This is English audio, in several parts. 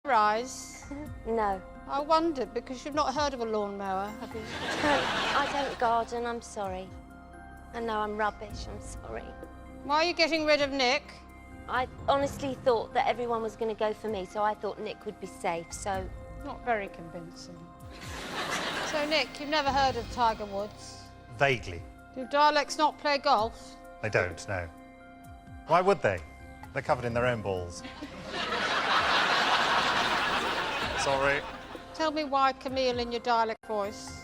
Rise? No. I wondered, because you've not heard of a lawnmower, have you? I don't garden, I'm sorry. I know I'm rubbish, I'm sorry. Why are you getting rid of Nick? I honestly thought that everyone was going to go for me, so I thought Nick would be safe, so... Not very convincing. So, Nick, you've never heard of Tiger Woods? Vaguely. Do Daleks not play golf? They don't, no. Why would they? They're covered in their own balls. Sorry. Tell me why Camille in your Dalek voice.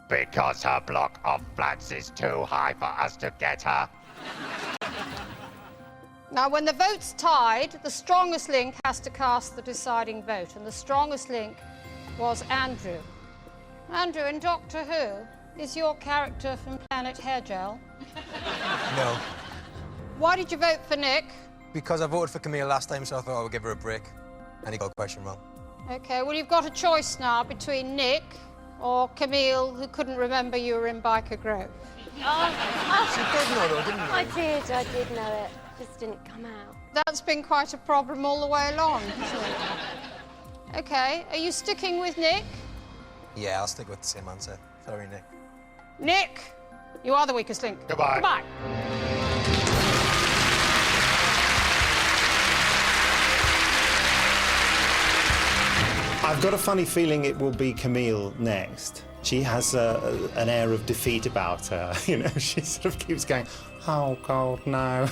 Because her block of flats is too high for us to get her. Now, when the vote's tied, the strongest link has to cast the deciding vote, and the strongest link was Andrew. Andrew, in Doctor Who, is your character from Planet Hair Gel? No. Why did you vote for Nick? Because I voted for Camille last time, so I thought I would give her a break. And he got the question wrong. OK, well, you've got a choice now between Nick or Camille, who couldn't remember you were in Biker Grove. She did know, though, didn't you? I did know it. Just didn't come out. That's been quite a problem all the way along, hasn't it? OK, are you sticking with Nick? Yeah, I'll stick with the same answer. Sorry, Nick. Nick, you are the weakest link. Goodbye. Goodbye. I've got a funny feeling it will be Camille next. She has an air of defeat about her. You know, she sort of keeps going, oh, God, no.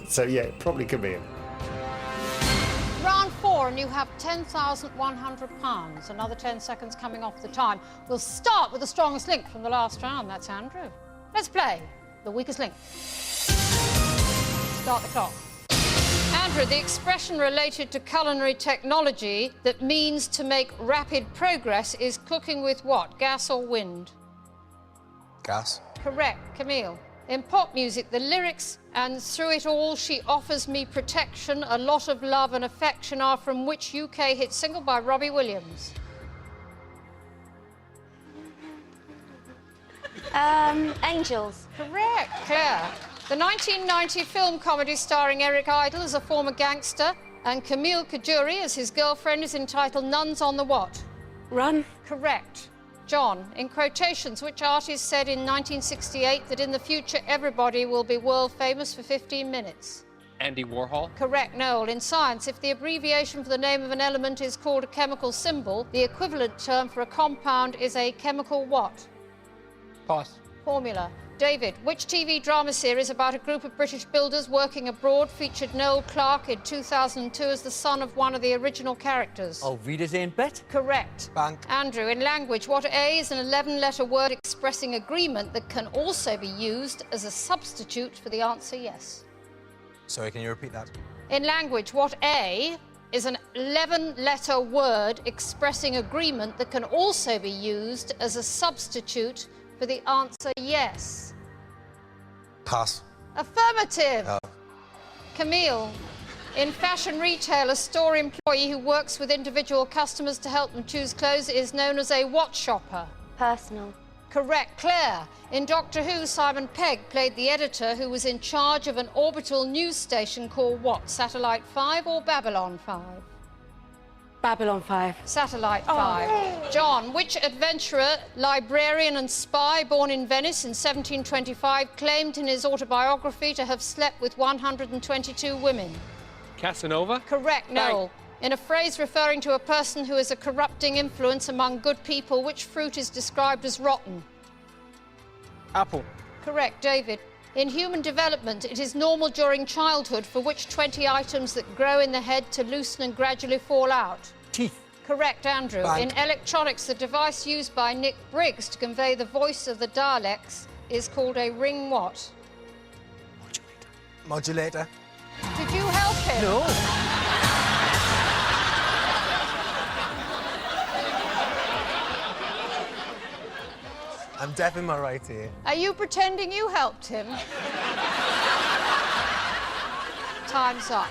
So, yeah, probably Camille. Round 4, and you have £10,100. Another 10 seconds coming off the time. We'll start with the strongest link from the last round. That's Andrew. Let's play the weakest link. Start the clock. Andrew, the expression related to culinary technology that means to make rapid progress is cooking with what? Gas or wind? Gas. Correct. Camille. In pop music, the lyrics, and through it all she offers me protection, a lot of love and affection, are from which UK hit single by Robbie Williams? Angels. Correct. Claire. The 1990 film comedy starring Eric Idle as a former gangster and Camille Kajuri as his girlfriend is entitled Nuns on the What? Run. Correct. John, in quotations, which artist said in 1968 that in the future everybody will be world famous for 15 minutes? Andy Warhol. Correct. Noel, in science, if the abbreviation for the name of an element is called a chemical symbol, the equivalent term for a compound is a chemical what? Pass. Formula. David, which TV drama series about a group of British builders working abroad featured Noel Clarke in 2002 as the son of one of the original characters? Oh, readers ain't bet. Correct. Bank. Andrew, in language, what A is an 11-letter word expressing agreement that can also be used as a substitute for the answer yes? Sorry, can you repeat that? In language, what A is an 11-letter word expressing agreement that can also be used as a substitute for the answer yes? Pass. Affirmative. Oh. Camille, in fashion retail, a store employee who works with individual customers to help them choose clothes is known as a what shopper? Personal. Correct. Claire, in Doctor Who, Simon Pegg played the editor who was in charge of an orbital news station called what? Satellite 5 or Babylon 5? Babylon 5. Satellite 5. John, which adventurer, librarian and spy born in Venice in 1725 claimed in his autobiography to have slept with 122 women? Casanova. Correct. Noel. In a phrase referring to a person who is a corrupting influence among good people, which fruit is described as rotten? Apple. Correct. David. In human development, it is normal during childhood for which 20 items that grow in the head to loosen and gradually fall out? Teeth. Correct, Andrew. Bank. In electronics, the device used by Nick Briggs to convey the voice of the Daleks is called a ring what? Modulator. Did you help him? No. I'm deaf in my right ear. Are you pretending you helped him? Time's up.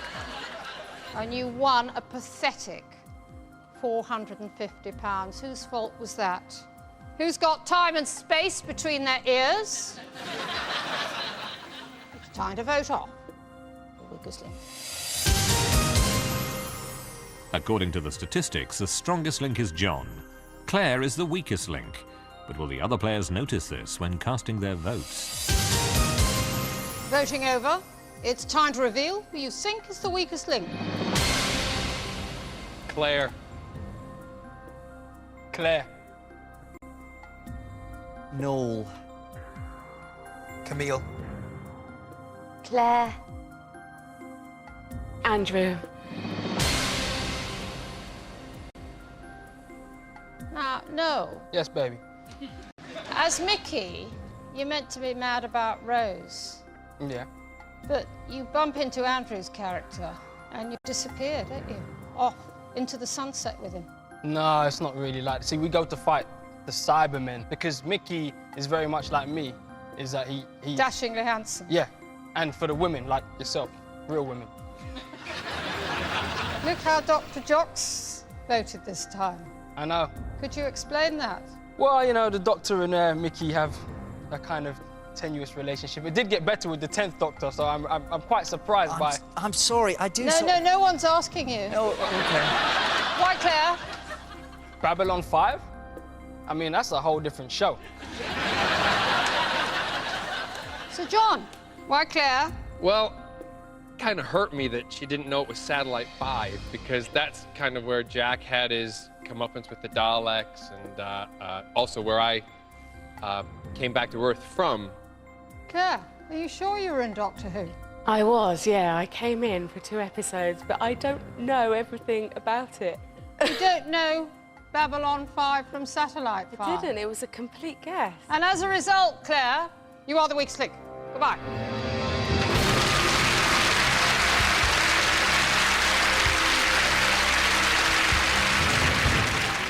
And you won a pathetic £450. Whose fault was that? Who's got time and space between their ears? It's time to vote off the weakest link. According to the statistics, the strongest link is John. Claire is the weakest link. But will the other players notice this when casting their votes? Voting over. It's time to reveal who you think is the weakest link. Claire. Claire. Noel. Camille. Claire. Andrew. Now, no. Yes, baby. As Mickey, you're meant to be mad about Rose. Yeah. But you bump into Andrew's character and you disappear, don't you? Off into the sunset with him. No, it's not really like that. See, we go to fight the Cybermen because Mickey is very much like me, is that he... Dashingly handsome. Yeah, and for the women, like yourself, real women. Look how Dr. Jocks voted this time. I know. Could you explain that? Well, you know, the Doctor and Mickey have a kind of tenuous relationship. It did get better with the 10th Doctor, so I'm quite surprised by... I'm sorry, I do... No one's asking you. Oh, okay. Why, Claire? Babylon 5? I mean, that's a whole different show. So, John, why Claire? Well, kind of hurt me that she didn't know it was Satellite 5, because that's kind of where Jack had his comeuppance with the Daleks, and also where I came back to Earth from. Claire, are you sure you were in Doctor Who? I was, yeah. I came in for 2 episodes, but I don't know everything about it. You don't know Babylon 5 from Satellite 5? I didn't. It was a complete guess. And as a result, Claire, you are the weakest link. Goodbye.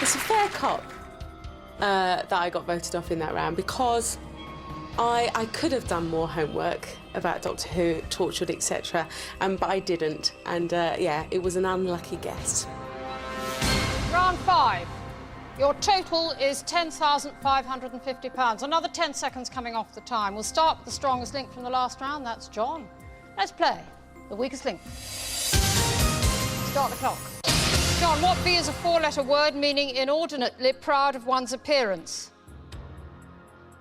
It's a fair cop that I got voted off in that round because I could have done more homework about Doctor Who, Torchwood, etc., but I didn't. And yeah, it was an unlucky guess. Round 5. Your total is £10,550. Another 10 seconds coming off the time. We'll start with the strongest link from the last round. That's John. Let's play the weakest link. Start the clock. John, what V is a 4-letter word meaning inordinately proud of one's appearance?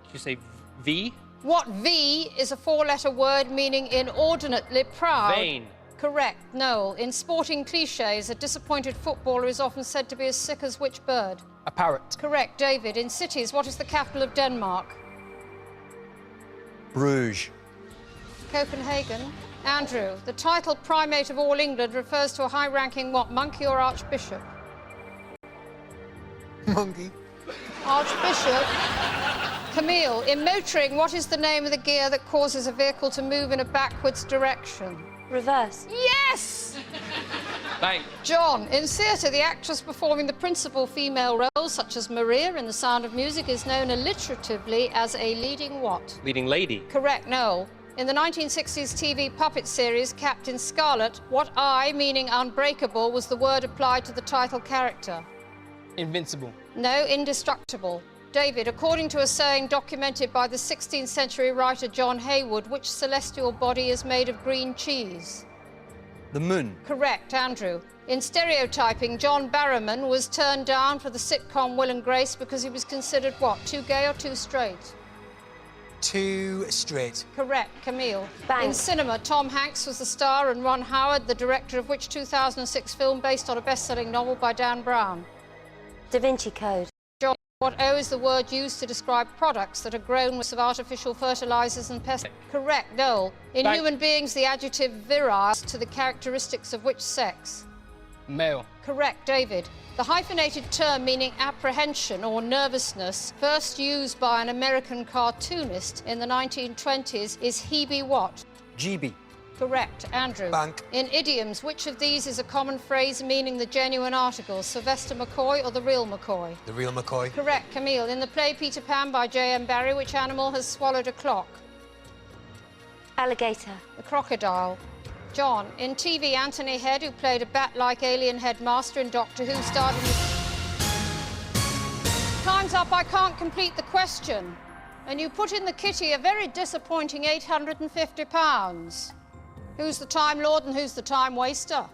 Did you say V? What V is a 4-letter word meaning inordinately proud? Vain. Correct. Noel. In sporting cliches, a disappointed footballer is often said to be as sick as which bird? A parrot. Correct. David. In cities, what is the capital of Denmark? Bruges. Copenhagen. Andrew. The title Primate of all England refers to a high-ranking what, monkey or archbishop? Monkey. Archbishop. Camille. In motoring, what is the name of the gear that causes a vehicle to move in a backwards direction? Reverse. Yes! Bang. John, in theatre, the actress performing the principal female roles, such as Maria in The Sound of Music, is known alliteratively as a leading what? Leading lady. Correct, Noel. In the 1960s TV puppet series Captain Scarlet, what I, meaning unbreakable, was the word applied to the title character? Invincible. No, indestructible. David, according to a saying documented by the 16th century writer John Haywood, which celestial body is made of green cheese? The moon. Correct, Andrew. In stereotyping, John Barrowman was turned down for the sitcom Will and Grace because he was considered what, too gay or too straight? Too straight. Correct, Camille. Bang. In cinema, Tom Hanks was the star and Ron Howard the director of which 2006 film based on a best-selling novel by Dan Brown? Da Vinci Code. John, what O is the word used to describe products that are grown with artificial fertilizers and pesticides? Correct, Noel. In Bang. human beings, the adjective virile to the characteristics of which sex? Male. Correct, David. The hyphenated term meaning apprehension or nervousness, first used by an American cartoonist in the 1920s, is Hebe what? GB. Correct, Andrew. Bank. In idioms, which of these is a common phrase meaning the genuine article, Sylvester McCoy or the real McCoy? The real McCoy. Correct, Camille. In the play Peter Pan by J.M. Barrie, which animal has swallowed a clock? Alligator. The crocodile. John, in TV, Anthony Head, who played a bat-like alien headmaster in Doctor Who, starred in the... Time's up, I can't complete the question. And you put in the kitty a very disappointing £850. Who's the Time Lord and who's the time waster?